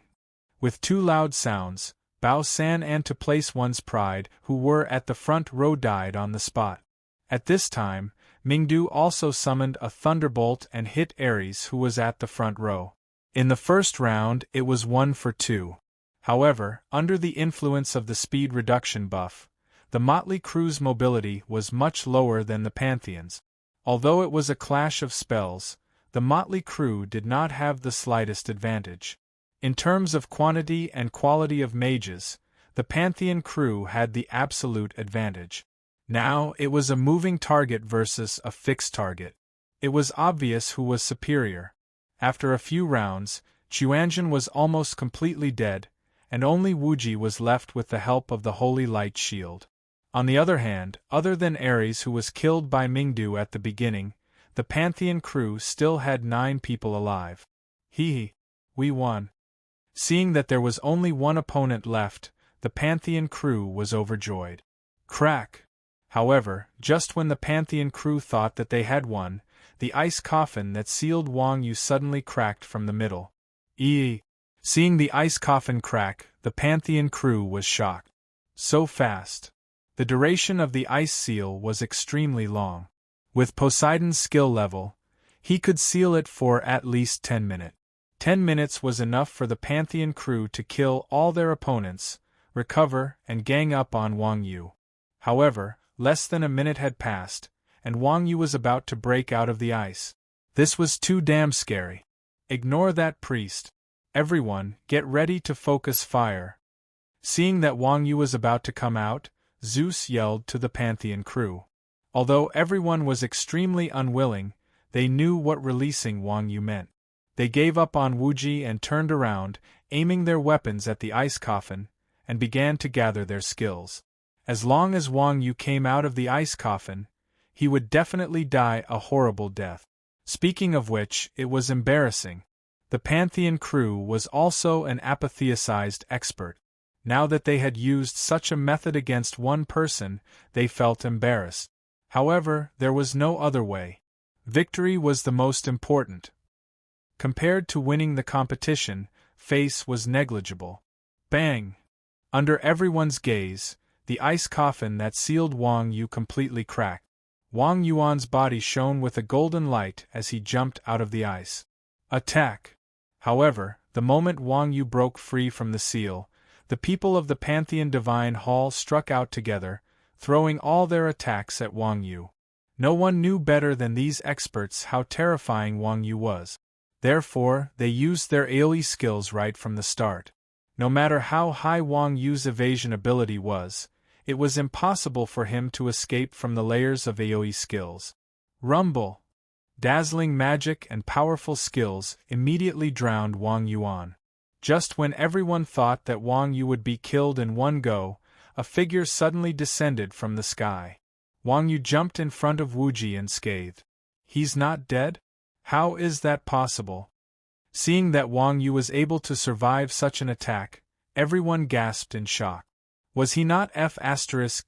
[SPEAKER 1] With 2 loud sounds, Bao San and To Place One's Pride, who were at the front row, died on the spot. At this time, Mingdu also summoned a thunderbolt and hit Ares, who was at the front row. In the first round, it was 1-for-2. However, under the influence of the speed reduction buff, the motley crew's mobility was much lower than the Pantheon's. Although it was a clash of spells, the motley crew did not have the slightest advantage. In terms of quantity and quality of mages, the Pantheon crew had the absolute advantage. Now it was a moving target versus a fixed target. It was obvious who was superior. After a few rounds, Chuanjin was almost completely dead, and only Wuji was left with the help of the Holy Light Shield. On the other hand, other than Ares, who was killed by Mingdu at the beginning, the Pantheon crew still had 9 people alive. We won. Seeing that there was only one opponent left, the Pantheon crew was overjoyed. Crack! However, just when the Pantheon crew thought that they had won, the ice coffin that sealed Wang Yu suddenly cracked from the middle. Seeing the ice coffin crack, the Pantheon crew was shocked. So fast. The duration of the ice seal was extremely long. With Poseidon's skill level, he could seal it for at least 10 minutes. 10 minutes was enough for the Pantheon crew to kill all their opponents, recover, and gang up on Wang Yu. However, less than a minute had passed, and Wang Yu was about to break out of the ice. This was too damn scary. Ignore that priest. Everyone, get ready to focus fire. Seeing that Wang Yu was about to come out, Zeus yelled to the Pantheon crew. Although everyone was extremely unwilling, they knew what releasing Wang Yu meant. They gave up on Wuji and turned around, aiming their weapons at the ice coffin, and began to gather their skills. As long as Wang Yu came out of the ice coffin, he would definitely die a horrible death. Speaking of which, it was embarrassing. The Pantheon crew was also an apotheosized expert. Now that they had used such a method against one person, they felt embarrassed. However, there was no other way. Victory was the most important. Compared to winning the competition, face was negligible. Bang! Under everyone's gaze, the ice coffin that sealed Wang Yu completely cracked. Wang Yuan's body shone with a golden light as he jumped out of the ice. Attack! However, the moment Wang Yu broke free from the seal, the people of the Pantheon Divine Hall struck out together, throwing all their attacks at Wang Yu. No one knew better than these experts how terrifying Wang Yu was. Therefore, they used their AoE skills right from the start. No matter how high Wang Yu's evasion ability was, it was impossible for him to escape from the layers of AoE skills. Rumble! Dazzling magic and powerful skills immediately drowned Wang Yuan. Just when everyone thought that Wang Yu would be killed in one go, a figure suddenly descended from the sky. Wang Yu jumped in front of Wu Ji and scathed. "He's not dead? How is that possible?" Seeing that Wang Yu was able to survive such an attack, everyone gasped in shock. Was he not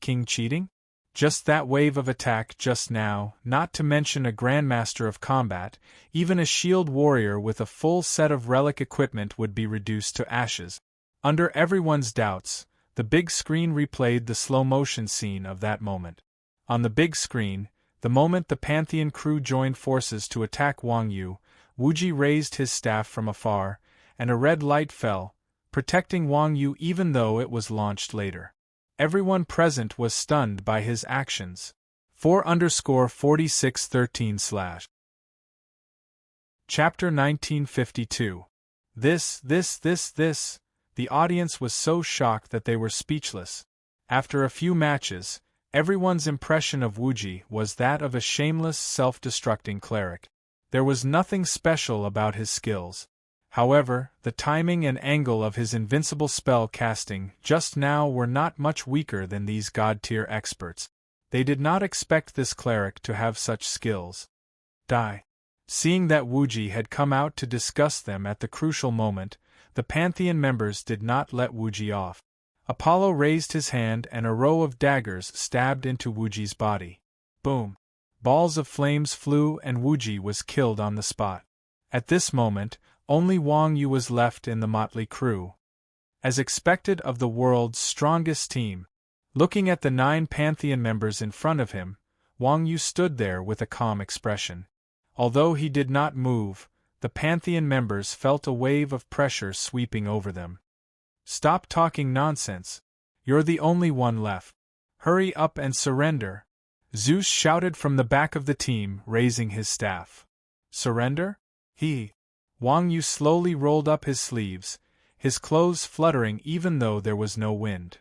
[SPEAKER 1] King cheating? Just that wave of attack just now, not to mention a Grandmaster of Combat, even a shield warrior with a full set of relic equipment would be reduced to ashes. Under everyone's doubts, the big screen replayed the slow-motion scene of that moment. On the big screen, the moment the Pantheon crew joined forces to attack Wang Yu, Wu Ji raised his staff from afar, and a red light fell, protecting Wang Yu even though it was launched later. Everyone present was stunned by his actions. 4_4613/ Chapter 1952. This. The audience was so shocked that they were speechless. After a few matches, everyone's impression of Wu Ji was that of a shameless, self-destructing cleric. There was nothing special about his skills. However, the timing and angle of his invincible spell casting just now were not much weaker than these god-tier experts. They did not expect this cleric to have such skills. Die. Seeing that Wu Ji had come out to discuss them at the crucial moment, the Pantheon members did not let Wu Ji off. Apollo raised his hand and a row of daggers stabbed into Wu Ji's body. Boom! Balls of flames flew and Wu Ji was killed on the spot. At this moment, only Wang Yu was left in the motley crew. As expected of the world's strongest team, looking at the 9 Pantheon members in front of him, Wang Yu stood there with a calm expression. Although he did not move, the Pantheon members felt a wave of pressure sweeping over them. "Stop talking nonsense. You're the only one left. Hurry up and surrender," Zeus shouted from the back of the team, raising his staff. "Surrender?" Wang Yu slowly rolled up his sleeves, his clothes fluttering even though there was no wind.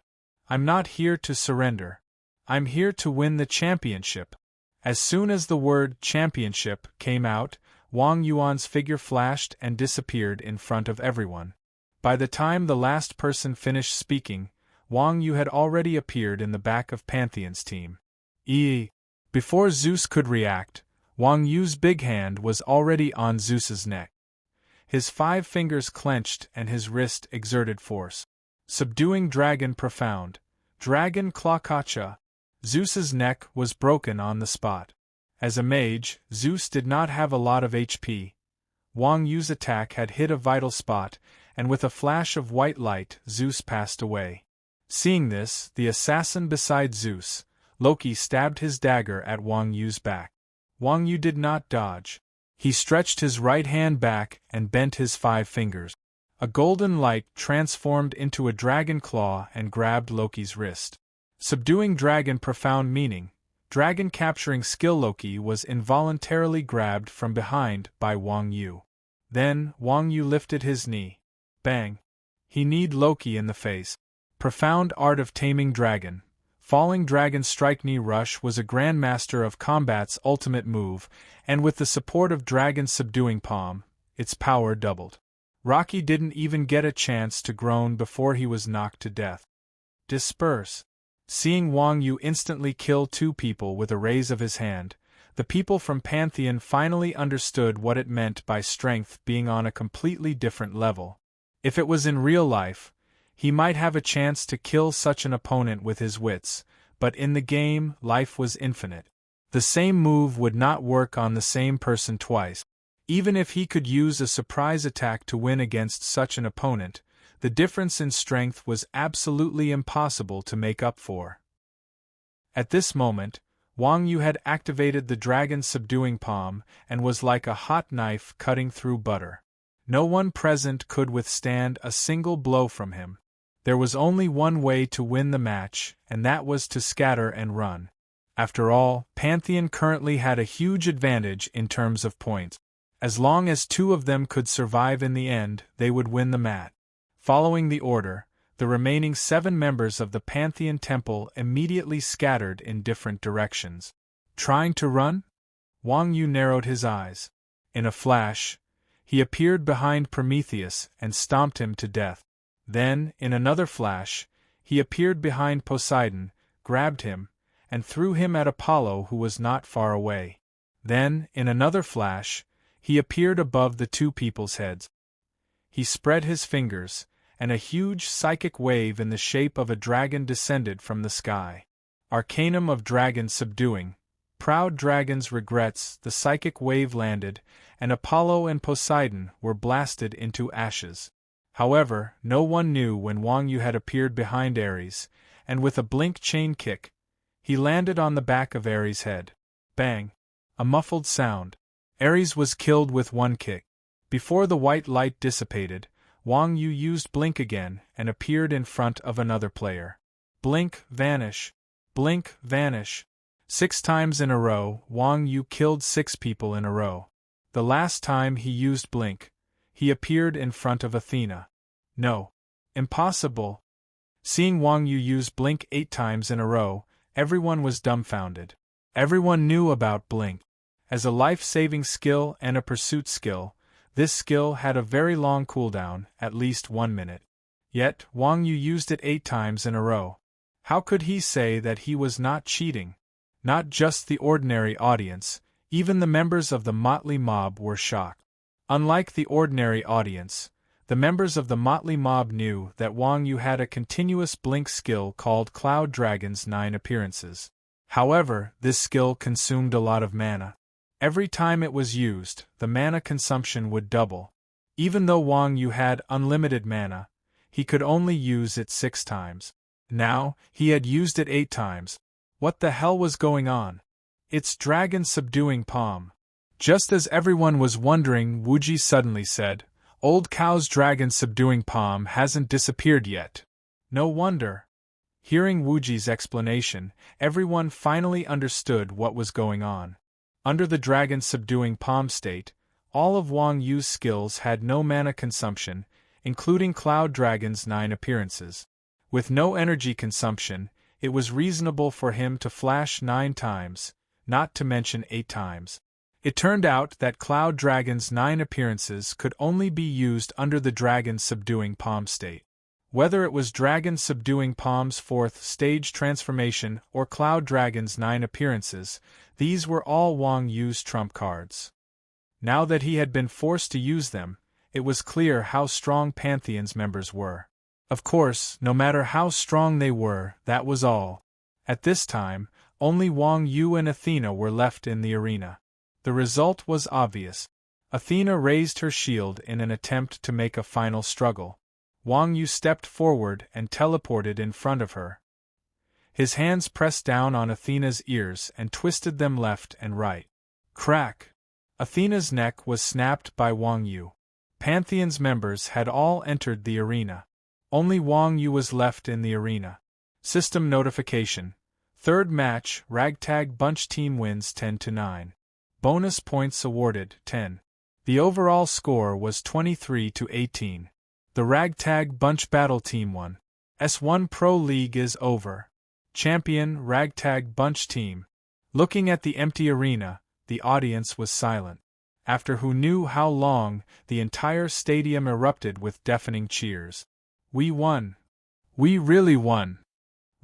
[SPEAKER 1] "I'm not here to surrender. I'm here to win the championship." As soon as the word championship came out, Wang Yuan's figure flashed and disappeared in front of everyone. By the time the last person finished speaking, Wang Yu had already appeared in the back of Pantheon's team. Before Zeus could react, Wang Yu's big hand was already on Zeus's neck. His 5 fingers clenched and his wrist exerted force. Subduing Dragon Profound. Dragon Clawkacha. Zeus's neck was broken on the spot. As a mage, Zeus did not have a lot of HP. Wang Yu's attack had hit a vital spot, and with a flash of white light, Zeus passed away. Seeing this, the assassin beside Zeus, Loki, stabbed his dagger at Wang Yu's back. Wang Yu did not dodge. He stretched his right hand back and bent his 5 fingers. A golden light transformed into a dragon claw and grabbed Loki's wrist. Subduing Dragon Profound meaning, dragon capturing skill. Loki was involuntarily grabbed from behind by Wang Yu. Then, Wang Yu lifted his knee. Bang! He kneed Loki in the face. Profound Art of Taming Dragon. Falling Dragon Strike. Knee Rush was a Grandmaster of Combat's ultimate move, and with the support of Dragon's subduing palm, its power doubled. Rocky didn't even get a chance to groan before he was knocked to death. Disperse. Seeing Wang Yu instantly kill 2 people with a raise of his hand, the people from Pantheon finally understood what it meant by strength being on a completely different level. If it was in real life, he might have a chance to kill such an opponent with his wits, but in the game, life was infinite. The same move would not work on the same person twice. Even if he could use a surprise attack to win against such an opponent, the difference in strength was absolutely impossible to make up for. At this moment, Wang Yu had activated the dragon's subduing palm and was like a hot knife cutting through butter. No one present could withstand a single blow from him. There was only one way to win the match, and that was to scatter and run. After all, Pantheon currently had a huge advantage in terms of points. As long as 2 of them could survive in the end, they would win the match. Following the order, the remaining 7 members of the Pantheon Temple immediately scattered in different directions. Trying to run? Wang Yu narrowed his eyes. In a flash, he appeared behind Prometheus and stomped him to death. Then, in another flash, he appeared behind Poseidon, grabbed him, and threw him at Apollo, who was not far away. Then, in another flash, he appeared above the 2 people's heads. He spread his fingers, and a huge psychic wave in the shape of a dragon descended from the sky. Arcanum of Dragon Subduing. Proud Dragon's Regrets. The psychic wave landed, and Apollo and Poseidon were blasted into ashes. However, no one knew when Wang Yu had appeared behind Ares, and with a blink chain kick, he landed on the back of Ares' head. Bang! A muffled sound. Ares was killed with 1 kick. Before the white light dissipated, Wang Yu used blink again and appeared in front of another player. Blink, vanish. Blink, vanish. 6 times in a row, Wang Yu killed 6 people in a row. The last time he used blink, he appeared in front of Athena. No. Impossible. Seeing Wang Yu use blink 8 times in a row, everyone was dumbfounded. Everyone knew about blink. As a life-saving skill and a pursuit skill, this skill had a very long cooldown, at least 1 minute. Yet, Wang Yu used it 8 times in a row. How could he say that he was not cheating? Not just the ordinary audience, even the members of the motley mob were shocked. Unlike the ordinary audience, the members of the motley mob knew that Wang Yu had a continuous blink skill called Cloud Dragon's 9 Appearances. However, this skill consumed a lot of mana. Every time it was used, the mana consumption would double. Even though Wang Yu had unlimited mana, he could only use it 6 times. Now, he had used it 8 times. What the hell was going on? It's Dragon Subduing Palm. Just as everyone was wondering, Wuji suddenly said, "Old Cow's Dragon Subduing Palm hasn't disappeared yet." No wonder. Hearing Wuji's explanation, everyone finally understood what was going on. Under the Dragon Subduing Palm state, all of Wang Yu's skills had no mana consumption, including Cloud Dragon's 9 Appearances. With no energy consumption, it was reasonable for him to flash 9 times, not to mention 8 times. It turned out that Cloud Dragon's 9 Appearances could only be used under the Dragon Subduing Palm state. Whether it was Dragon Subduing Palm's 4th stage transformation or Cloud Dragon's 9 Appearances, these were all Wang Yu's trump cards. Now that he had been forced to use them, it was clear how strong Pantheon's members were. Of course, no matter how strong they were, that was all. At this time, only Wang Yu and Athena were left in the arena. The result was obvious. Athena raised her shield in an attempt to make a final struggle. Wang Yu stepped forward and teleported in front of her. His hands pressed down on Athena's ears and twisted them left and right. Crack! Athena's neck was snapped by Wang Yu. Pantheon's members had all entered the arena. Only Wang Yu was left in the arena. System notification. 3rd match, Ragtag Bunch Team wins 10-9. Bonus points awarded, 10. The overall score was 23-18. The Ragtag Bunch Battle Team won. S1 Pro League is over. Champion, Ragtag Bunch Team. Looking at the empty arena, the audience was silent. After who knew how long, the entire stadium erupted with deafening cheers. We won. We really won.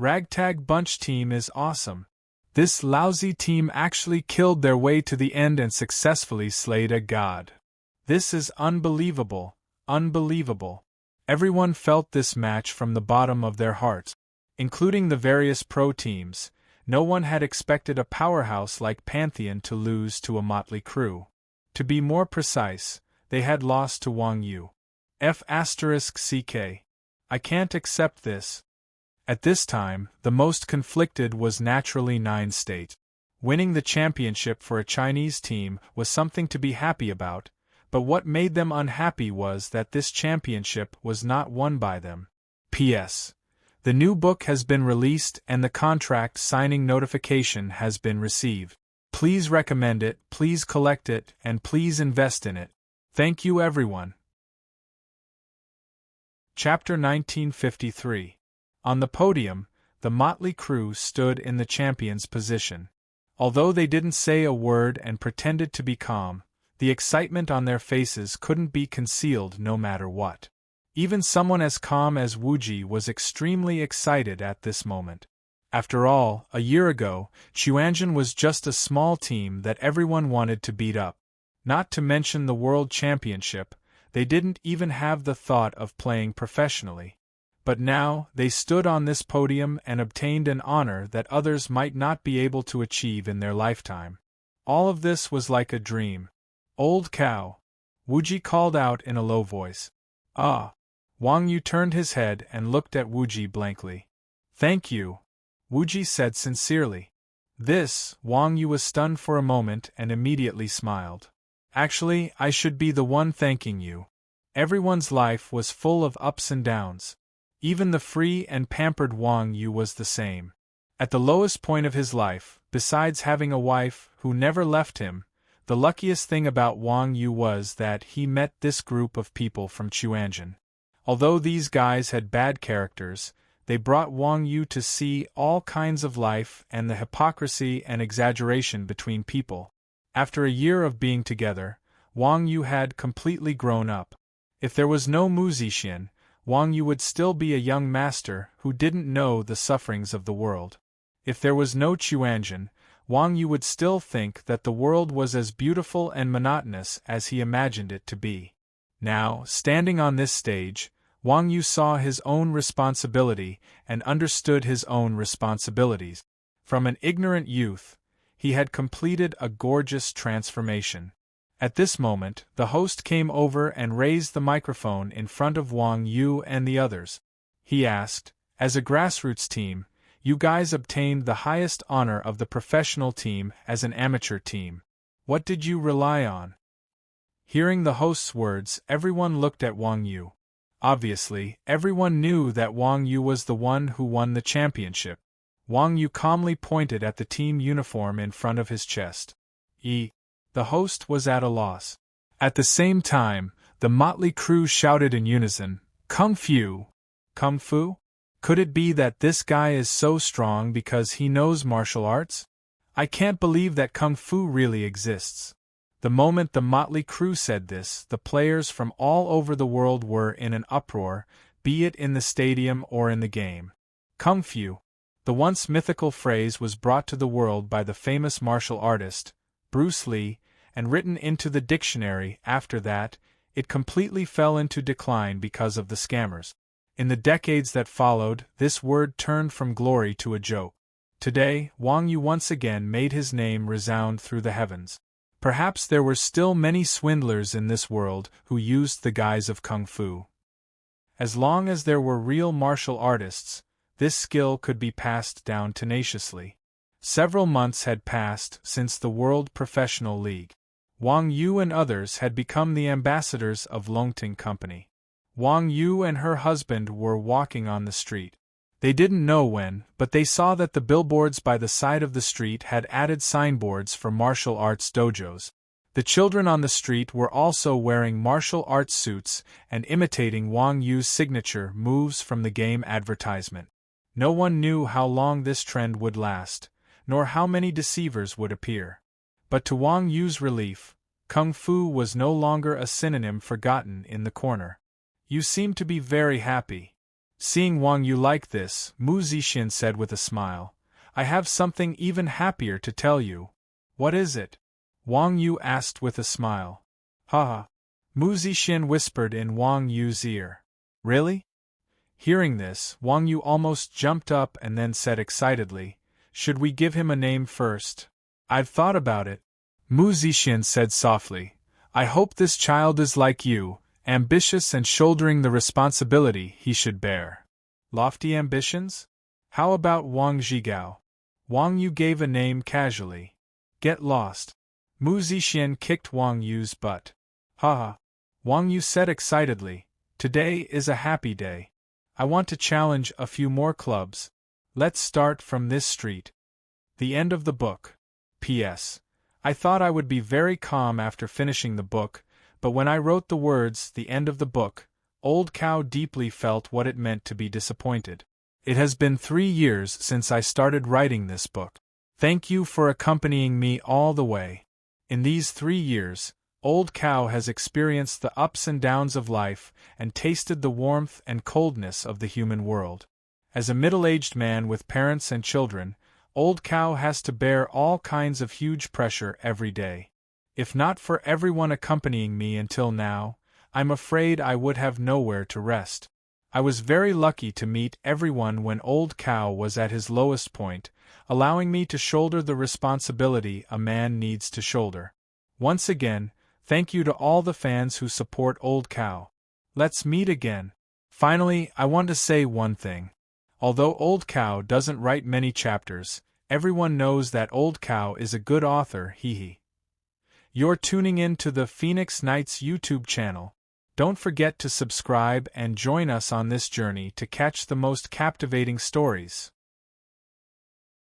[SPEAKER 1] Ragtag Bunch team is awesome. This lousy team actually killed their way to the end and successfully slayed a god. This is unbelievable, unbelievable. Everyone felt this match from the bottom of their hearts, including the various pro teams. No one had expected a powerhouse like Pantheon to lose to a motley crew. To be more precise, they had lost to Wang Yu. F***ck. I can't accept this. At this time, the most conflicted was naturally Nine State. Winning the championship for a Chinese team was something to be happy about, but what made them unhappy was that this championship was not won by them. P.S. The new book has been released and the contract signing notification has been received. Please recommend it, please collect it, and please invest in it. Thank you everyone. Chapter 1953. On the podium, the motley crew stood in the champion's position. Although they didn't say a word and pretended to be calm, the excitement on their faces couldn't be concealed no matter what. Even someone as calm as Wuji was extremely excited at this moment. After all, a year ago, Chuanjin was just a small team that everyone wanted to beat up. Not to mention the World Championship, they didn't even have the thought of playing professionally. But now, they stood on this podium and obtained an honor that others might not be able to achieve in their lifetime. All of this was like a dream. Old cow! Wuji called out in a low voice. Ah! Wang Yu turned his head and looked at Wuji blankly. Thank you, Wuji said sincerely. Wang Yu was stunned for a moment and immediately smiled. Actually, I should be the one thanking you. Everyone's life was full of ups and downs. Even the free and pampered Wang Yu was the same. At the lowest point of his life, besides having a wife who never left him, the luckiest thing about Wang Yu was that he met this group of people from Chuanjin. Although these guys had bad characters, they brought Wang Yu to see all kinds of life and the hypocrisy and exaggeration between people. After a year of being together, Wang Yu had completely grown up. If there was no Mu Zixin, Wang Yu would still be a young master who didn't know the sufferings of the world. If there was no Chuanjin, Wang Yu would still think that the world was as beautiful and monotonous as he imagined it to be. Now, standing on this stage, Wang Yu saw his own responsibility and understood his own responsibilities. From an ignorant youth, he had completed a gorgeous transformation. At this moment, the host came over and raised the microphone in front of Wang Yu and the others. He asked, as a grassroots team, you guys obtained the highest honor of the professional team as an amateur team. What did you rely on? Hearing the host's words, everyone looked at Wang Yu. Obviously, everyone knew that Wang Yu was the one who won the championship. Wang Yu calmly pointed at the team uniform in front of his chest. The host was at a loss. At the same time, the motley crew shouted in unison, Kung Fu! Kung Fu? Could it be that this guy is so strong because he knows martial arts? I can't believe that Kung Fu really exists. The moment the motley crew said this, the players from all over the world were in an uproar, be it in the stadium or in the game. Kung Fu. The once mythical phrase was brought to the world by the famous martial artist, Bruce Lee, and written into the dictionary. After that, it completely fell into decline because of the scammers. In the decades that followed, this word turned from glory to a joke. Today, Wang Yu once again made his name resound through the heavens. Perhaps there were still many swindlers in this world who used the guise of Kung Fu. As long as there were real martial artists, this skill could be passed down tenaciously. Several months had passed since the World Professional League. Wang Yu and others had become the ambassadors of Longting Company. Wang Yu and her husband were walking on the street. They didn't know when, but they saw that the billboards by the side of the street had added signboards for martial arts dojos. The children on the street were also wearing martial arts suits and imitating Wang Yu's signature moves from the game advertisement. No one knew how long this trend would last, nor how many deceivers would appear. But to Wang Yu's relief, Kung Fu was no longer a synonym forgotten in the corner. You seem to be very happy. Seeing Wang Yu like this, Mu Zixin said with a smile, I have something even happier to tell you. What is it? Wang Yu asked with a smile. Ha! Mu Zixin whispered in Wang Yu's ear. Really? Hearing this, Wang Yu almost jumped up and then said excitedly, Should we give him a name first? I've thought about it. Mu Zixin said softly, I hope this child is like you, ambitious and shouldering the responsibility he should bear. Lofty ambitions? How about Wang Zhigao? Wang Yu gave a name casually. Get lost. Mu Zixin kicked Wang Yu's butt. Ha! Wang Yu said excitedly, Today is a happy day. I want to challenge a few more clubs. Let's start from this street. The end of the book. P.S. I thought I would be very calm after finishing the book, but when I wrote the words, the end of the book, Old Cow deeply felt what it meant to be disappointed. It has been 3 years since I started writing this book. Thank you for accompanying me all the way. In these 3 years, Old Cow has experienced the ups and downs of life and tasted the warmth and coldness of the human world. As a middle-aged man with parents and children, Old Cow has to bear all kinds of huge pressure every day. If not for everyone accompanying me until now, I'm afraid I would have nowhere to rest. I was very lucky to meet everyone when Old Cow was at his lowest point, allowing me to shoulder the responsibility a man needs to shoulder. Once again, thank you to all the fans who support Old Cow. Let's meet again. Finally, I want to say one thing. Although Old Cow doesn't write many chapters, everyone knows that Old Cow is a good author, hee. You're tuning in to the Phoenix Nights YouTube channel. Don't forget to subscribe and join us on this journey to catch the most captivating stories.